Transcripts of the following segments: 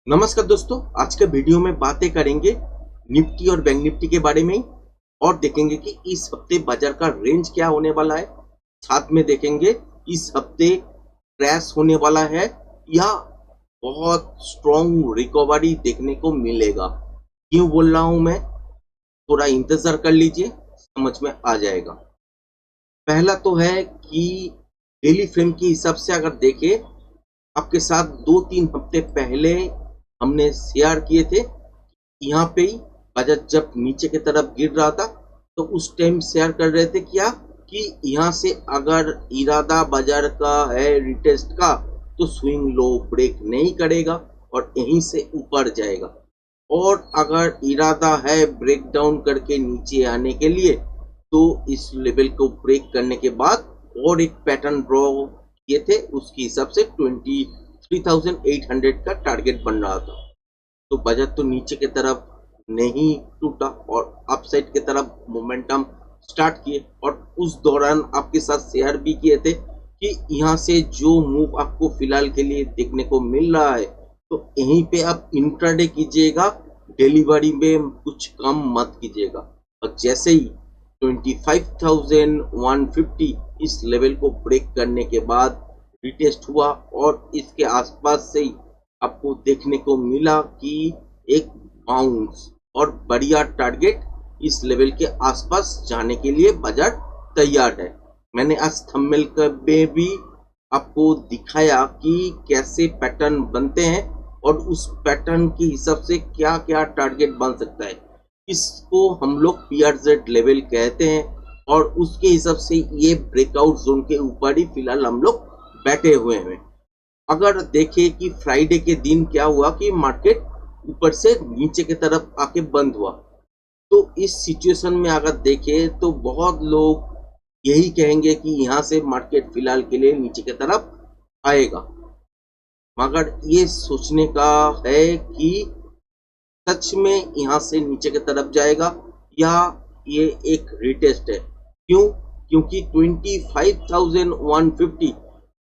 नमस्कार दोस्तों, आज के वीडियो में बातें करेंगे निफ्टी और बैंक निफ्टी के बारे में और देखेंगे कि इस हफ्ते बाजार का रेंज क्या होने वाला है। साथ में देखेंगे इस हफ्ते क्रैश होने वाला है या बहुत स्ट्रॉन्ग रिकवरी देखने को मिलेगा। क्यों बोल रहा हूं मैं, थोड़ा इंतजार कर लीजिए, समझ में आ जाएगा। पहला तो है कि डेली फ्रेम के हिसाब से अगर देखें, आपके साथ 2-3 हफ्ते पहले हमने शेयर किए थे। यहाँ पे ही बाजार जब नीचे की तरफ गिर रहा था तो उस टाइम शेयर कर रहे थे क्या कि यहाँ से अगर इरादा बाजार का है रिटेस्ट का तो स्विंग लो ब्रेक नहीं करेगा और यहीं से ऊपर जाएगा, और अगर इरादा है ब्रेक डाउन करके नीचे आने के लिए तो इस लेवल को ब्रेक करने के बाद और एक पैटर्न ड्रॉ किए थे। उसके हिसाब से 23,800 का टारगेट बन रहा था। तो बजट तो नीचे की तरफ नहीं टूटा और अपसाइड की तरफ मोमेंटम स्टार्ट किए, और उस दौरान आपके साथ शेयर भी किए थे कि यहाँ से जो मूव आपको फिलहाल के लिए देखने को मिल रहा है तो यहीं पे आप इंट्राडे कीजिएगा, डिलीवरी में कुछ कम मत कीजिएगा। और जैसे ही 25,150 इस लेवल को ब्रेक करने के बाद रिटेस्ट हुआ और इसके आसपास से ही आपको देखने को मिला कि एक बाउंस और बढ़िया टारगेट इस लेवल के आसपास जाने के लिए बाजार तैयार है। मैंने आज थंबनेल में भी आपको दिखाया कि कैसे पैटर्न बनते हैं और उस पैटर्न के हिसाब से क्या क्या टारगेट बन सकता है। इसको हम लोग पीआरजेड लेवल कहते हैं और उसके हिसाब से ये ब्रेकआउट जोन के ऊपर ही फिलहाल हम लोग बैठे हुए हैं। अगर देखें कि फ्राइडे के दिन क्या हुआ कि मार्केट ऊपर से नीचे की तरफ आके बंद हुआ, तो इस सिचुएशन में अगर देखें तो बहुत लोग यही कहेंगे कि यहाँ से मार्केट फिलहाल के लिए नीचे की तरफ आएगा, मगर ये सोचने का है कि सच में यहाँ से नीचे की तरफ जाएगा या ये एक रिटेस्ट है। क्यों? क्योंकि 25,150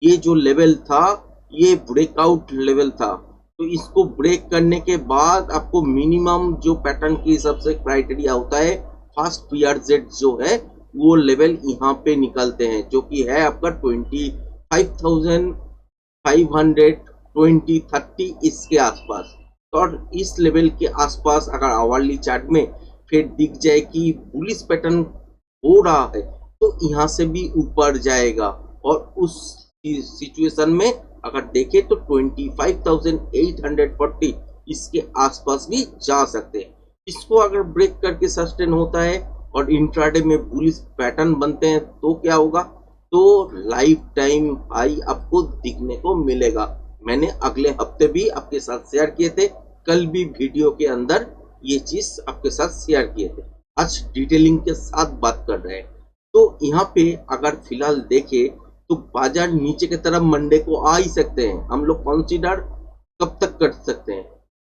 ये जो लेवल था ये ब्रेकआउट लेवल था, तो इसको ब्रेक करने के बाद आपको मिनिमम जो पैटर्न के हिसाब से क्राइटेरिया होता है फास्ट पीआरजेड जो है वो लेवल यहाँ पे निकलते हैं, जो कि है आपका 25,500 2030 इसके आसपास। और इस लेवल के आसपास अगर आवरली चार्ट में फिर दिख जाए कि बुलिश पैटर्न हो रहा है तो यहाँ से भी ऊपर जाएगा, और उस सिचुएशन में अगर देखें तो 25,840 इसके आसपास भी जा सकते हैं। इसको अगर ब्रेक करके सस्टेन होता है और इंट्राडे में बुलिश पैटर्न बनते हैं तो क्या होगा, तो लाइफ टाइम हाई आपको दिखने को मिलेगा। मैंने अगले हफ्ते भी आपके साथ शेयर किए थे, कल भी वीडियो के अंदर ये चीज आपके साथ शेयर किए थे। आज डिटेलिंग के साथ बात कर रहे हैं। तो यहाँ पे अगर फिलहाल देखें तो बाजार नीचे की तरफ मंडे को आ ही सकते हैं। हम लोग कंसीडर कब तक कर सकते हैं,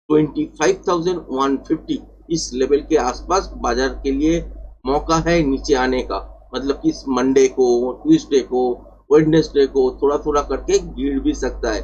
25,150 इस लेवल के आसपास बाजार के लिए मौका है नीचे आने का। मतलब कि इस मंडे को, ट्यूसडे को, वेडनेसडे को थोड़ा थोड़ा करके गिर भी सकता है,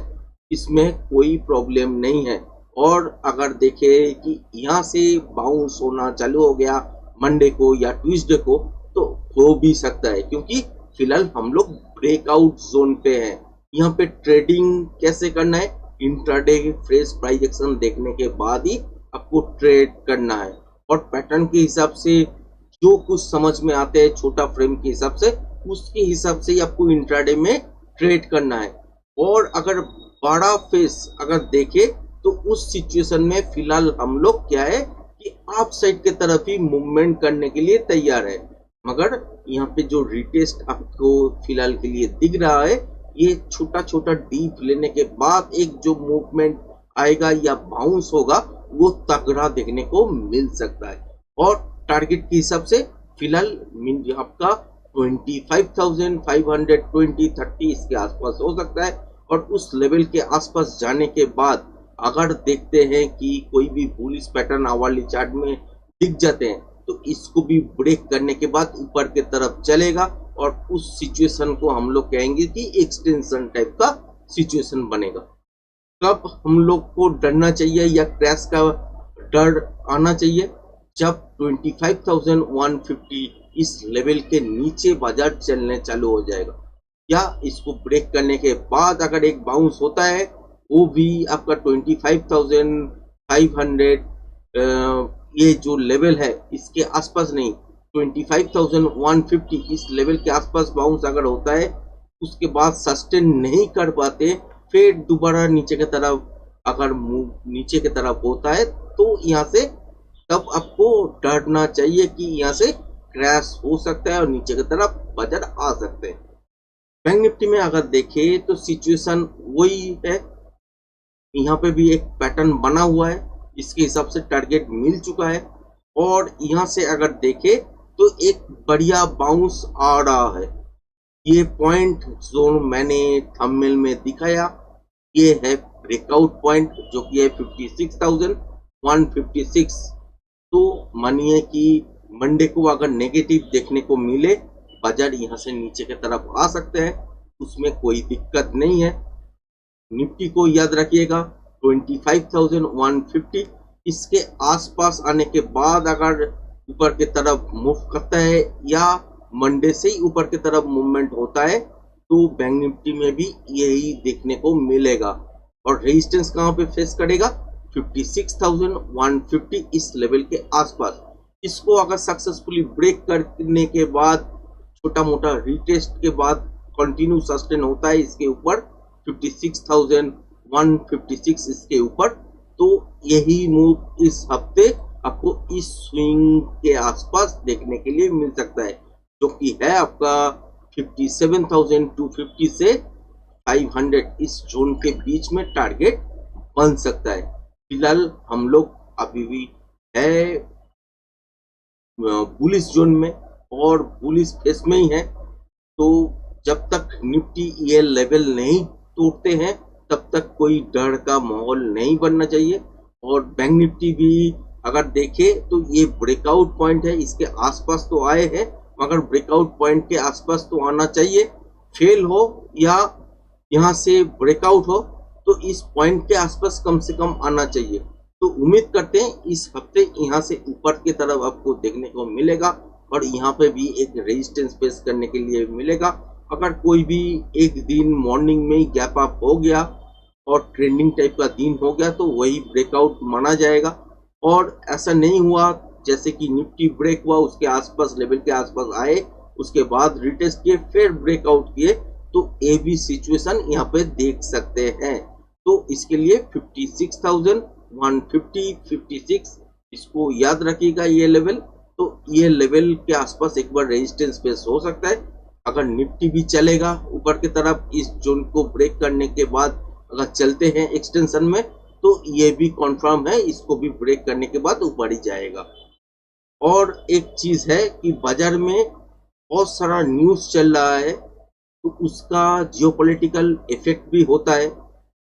इसमें कोई प्रॉब्लम नहीं है। और अगर देखें कि यहाँ से बाउंस होना चालू हो गया मंडे को या ट्यूसडे को तो हो भी सकता है, क्योंकि फिलहाल हम लोग ब्रेकआउट जोन पे हैं। यहाँ पे ट्रेडिंग कैसे करना है, इंट्राडे फ्रेश प्राइस एक्शन देखने के बाद ही आपको ट्रेड करना है, और पैटर्न के हिसाब से जो कुछ समझ में आते हैं छोटा फ्रेम के हिसाब से उसके हिसाब से ही आपको इंट्राडे में ट्रेड करना है। और अगर बड़ा फेस अगर देखे तो उस सिचुएशन में फिलहाल हम लोग क्या है कि आप साइड के तरफ ही मूवमेंट करने के लिए तैयार है। मगर यहाँ पे जो रिटेस्ट आपको फिलहाल के लिए दिख रहा है ये छोटा छोटा डीप लेने के बाद एक जो मूवमेंट आएगा या बाउंस होगा वो तगड़ा देखने को मिल सकता है। और टारगेट के हिसाब से फिलहाल आपका 25,520-30 इसके आसपास हो सकता है, और उस लेवल के आसपास जाने के बाद अगर देखते हैं कि कोई भी बुलिश पैटर्न आवरली चार्ट में दिख जाते हैं तो इसको भी ब्रेक करने के बाद ऊपर के तरफ चलेगा, और उस सिचुएशन को हम लोग कहेंगे कि एक्सटेंशन टाइप का सिचुएशन बनेगा। कब हम लोग को डरना चाहिए या क्रैश का डर आना चाहिए? जब 25,150 इस लेवल के नीचे बाजार चलने चालू हो जाएगा, या इसको ब्रेक करने के बाद अगर एक बाउंस होता है, वो भी आपका 25,500 ये जो लेवल है इसके आसपास नहीं, 25,150 इस लेवल के आसपास बाउंस अगर होता है, उसके बाद सस्टेन नहीं कर पाते, फिर दोबारा नीचे की तरफ अगर मूव नीचे की तरफ होता है, तो यहाँ से तब आपको डरना चाहिए कि यहाँ से क्रैश हो सकता है और नीचे की तरफ बाजार आ सकते हैं। बैंक निफ्टी में अगर देखें तो सिचुएशन वही है, यहाँ पे भी एक पैटर्न बना हुआ है, इसके हिसाब से टारगेट मिल चुका है, और यहाँ से अगर देखें तो एक बढ़िया बाउंस आ रहा है। ये पॉइंट जोन मैंने थंबनेल में दिखाया, ये है ब्रेकआउट पॉइंट जो कि है 56,156। तो मानिए कि मंडे को अगर नेगेटिव देखने को मिले, बाजार यहाँ से नीचे की तरफ आ सकते हैं, उसमें कोई दिक्कत नहीं है। निफ्टी को याद रखिएगा 25,150 इसके आसपास आने के बाद अगर ऊपर की तरफ मूव करता है या मंडे से ही ऊपर की तरफ मूवमेंट होता है, तो बैंक निफ्टी में भी यही देखने को मिलेगा। और रेजिस्टेंस कहां पे फेस करेगा? 56,150 इस लेवल के आसपास। इसको अगर सक्सेसफुली ब्रेक करने के बाद, छोटा मोटा रिटेस्ट के बाद कंटिन्यू सस्टेन होता है इसके ऊपर 56,156 इसके ऊपर, तो यही मूव इस हफ्ते आपको इस स्विंग के आसपास देखने के लिए मिल सकता है, जो कि है आपका 57,250 से 500 इस जोन के बीच में टारगेट बन सकता है। फिलहाल हम लोग अभी भी है बुलिश जोन में और बुलिश फेस में ही है, तो जब तक निफ्टी ये लेवल नहीं तोड़ते हैं तब तक कोई डर का माहौल नहीं बनना चाहिए। और बैंक निफ्टी भी अगर देखे तो ये ब्रेकआउट पॉइंट है, इसके आसपास तो आए हैं, मगर ब्रेकआउट पॉइंट के आसपास तो आना चाहिए। फेल हो या यहाँ से ब्रेकआउट हो तो इस पॉइंट के आसपास कम से कम आना चाहिए। तो उम्मीद करते हैं इस हफ्ते यहाँ से ऊपर की तरफ आपको देखने को मिलेगा, और यहाँ पे भी एक रेजिस्टेंस फेस करने के लिए मिलेगा। अगर कोई भी एक दिन मॉर्निंग में ही गैप अप हो गया और ट्रेंडिंग टाइप का दिन हो गया, तो वही ब्रेकआउट माना जाएगा। और ऐसा नहीं हुआ जैसे कि निफ्टी ब्रेक हुआ, उसके आसपास लेवल के आसपास आए, उसके बाद रिटेस्ट किए, फिर ब्रेकआउट किए, तो ये भी सिचुएशन यहाँ पे देख सकते हैं। तो इसके लिए 56,150 56 इसको याद रखिएगा ये लेवल। तो ये लेवल के आसपास एक बार रेजिस्टेंस फेस हो सकता है। अगर निफ्टी भी चलेगा ऊपर की तरफ इस जोन को ब्रेक करने के बाद अगर चलते हैं एक्सटेंशन में, तो ये भी कंफर्म है इसको भी ब्रेक करने के बाद ऊपर ही जाएगा। और एक चीज है कि बाजार में बहुत सारा न्यूज चल रहा है, तो उसका जियोपॉलिटिकल इफेक्ट भी होता है।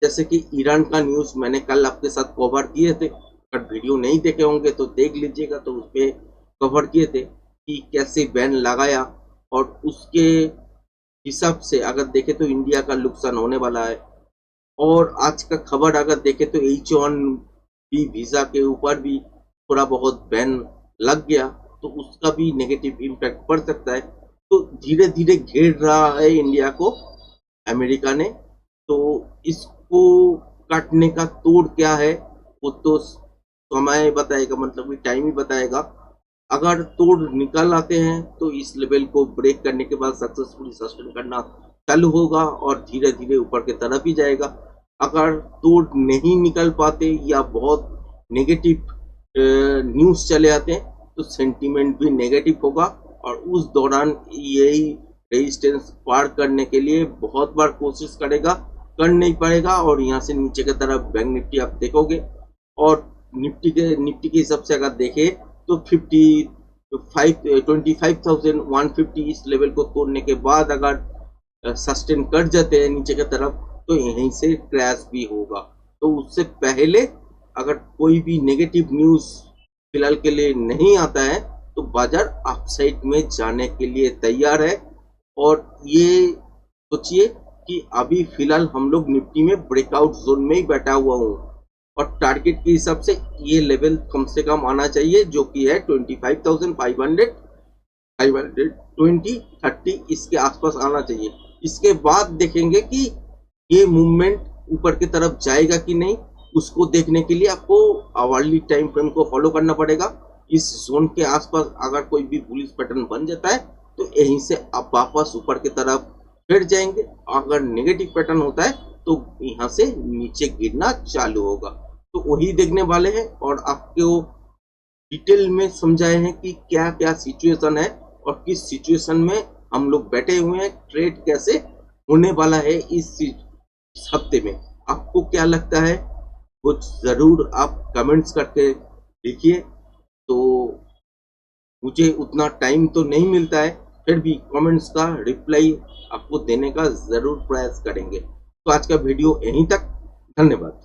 जैसे कि ईरान का न्यूज मैंने कल आपके साथ कवर किए थे, अगर वीडियो नहीं देखे होंगे तो देख लीजिएगा, तो उस पर कवर किए थे कि कैसे बैन लगाया, और उसके हिसाब से अगर देखे तो इंडिया का नुकसान होने वाला है। और आज का खबर अगर देखे तो H1B वीजा के ऊपर भी थोड़ा बहुत बैन लग गया, तो उसका भी नेगेटिव इम्पैक्ट पड़ सकता है। तो धीरे धीरे घेर रहा है इंडिया को अमेरिका ने, तो इसको काटने का तोड़ क्या है वो तो समय बताएगा, मतलब कि टाइम ही बताएगा। अगर तोड़ निकाल आते हैं तो इस लेवल को ब्रेक करने के बाद सक्सेसफुली सस्टेन करना चालू होगा और धीरे धीरे ऊपर की तरफ ही जाएगा। अगर तोड़ नहीं निकल पाते या बहुत नेगेटिव न्यूज चले आते हैं तो सेंटीमेंट भी नेगेटिव होगा, और उस दौरान यही रेजिस्टेंस पार करने के लिए बहुत बार कोशिश करेगा, कर नहीं पाएगा, और यहाँ से नीचे की तरफ बैंक निफ्टी आप देखोगे। और निफ्टी के हिसाब से अगर देखे तो 25,150 इस लेवल को तोड़ने के बाद अगर सस्टेन कर जाते हैं नीचे की तरफ, तो यहीं से क्रैश भी होगा। तो उससे पहले अगर कोई भी नेगेटिव न्यूज फिलहाल के लिए नहीं आता है तो बाजार अपसाइड में जाने के लिए तैयार है। और ये सोचिए कि अभी फिलहाल हम लोग निफ्टी में ब्रेकआउट जोन में ही बैठा हुआ हूँ और टारगेट के हिसाब से ये लेवल कम से कम आना चाहिए जो कि है 25,500 520 30 इसके आसपास आना चाहिए। इसके बाद देखेंगे कि ये मूवमेंट ऊपर की तरफ जाएगा कि नहीं। उसको देखने के लिए आपको आवरली टाइम फ्रेम को फॉलो करना पड़ेगा। इस जोन के आसपास अगर कोई भी बुलिश पैटर्न बन जाता है तो यहीं से आप वापस ऊपर की तरफ फिर जाएंगे। अगर नेगेटिव पैटर्न होता है तो यहाँ से नीचे गिरना चालू होगा। तो वही देखने वाले हैं और आपको डिटेल में समझाए हैं कि क्या क्या सिचुएशन है और किस सिचुएशन में हम लोग बैठे हुए हैं, ट्रेड कैसे होने वाला है इस हफ्ते में। आपको क्या लगता है कुछ जरूर आप कमेंट्स करके लिखिए। तो मुझे उतना टाइम तो नहीं मिलता है, फिर भी कमेंट्स का रिप्लाई आपको देने का जरूर प्रयास करेंगे। तो आज का वीडियो यहीं तक, धन्यवाद।